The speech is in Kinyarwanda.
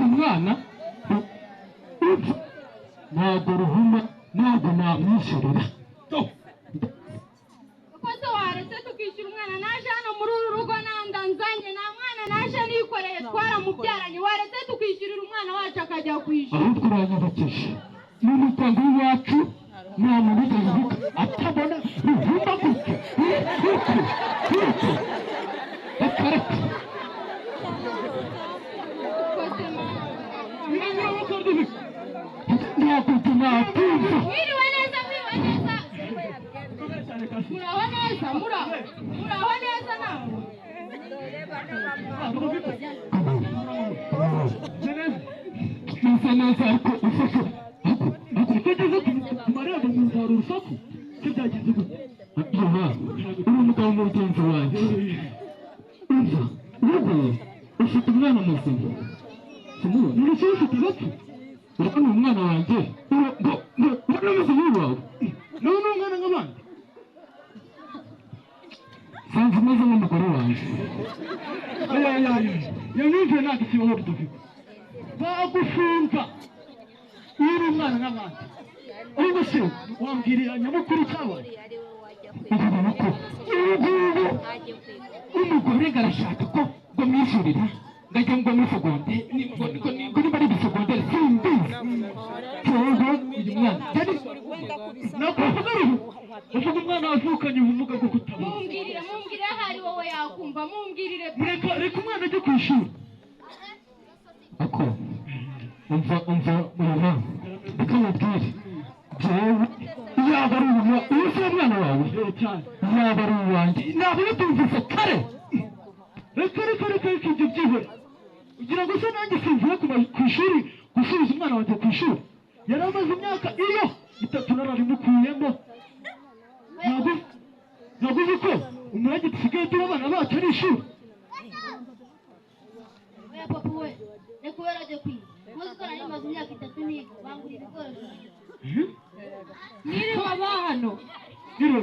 umwana ntabwo ruhuma ntabwo namwishyurira uko se waretse tukishyura umwana naje hano muri uru rugo nandanzanye nta mwana naje nikoreye twaramubyaranye waretse tukishyurira umwana wacu akajya kwishyura ahubwo uranyubakisha n'umuryango w'iwacu nta muntu utayibuka atabona ruhuma gutya akareka ntabwo tunatumva mwiriwe neza muraho neza muraho neza nawe neza neza ariko ufashe ukageze ku marembo mu nzara urusaku se byagize gute uri umugabo mugenzi wanjye umva wowe ufite umwana muzima simubona urushaho ufite bapfu urabona umwana wanjye urabona ameze nk'uwawe nawe ni umwana nk'abandi sanze umeze nk'umugore wanjye yanyumviye ntabwo ikibazo dufite bagufunga uri umwana nk'abandi ahubwo se wambwirira nyamukuru cyabaye urabona ko ubu umugore arashaka ko mwishyurira ngajya ngo muri segonde niba ari ibisegondere simbizi cyangwa uyu mwana nakuvuga uvuga umwana wavukanye ubumuga bwo kutabona mumbwirire ahari wowe yakumva mumbwirire reka umwana ajye ku ishuri ako umva mama reka mubwire jewe yaba ari uyu se umwana wawe yaba ari uwanjye ntabwo bitumvise kare reka ibyo byihore ugira ngo se nanjye simvuye ku ishuri gusubiza umwana wanjye ku ishuri yari amaze imyaka iyo 3 nararimukuyemo ntabwo uzi ko umurage dusigaye tuba abana bacu ari ishuri oya papa we reka ube rajya kwiga uzi ko nari maze imyaka 3 niga bangura ibikoresho mwiriwe aba hano mwiriwe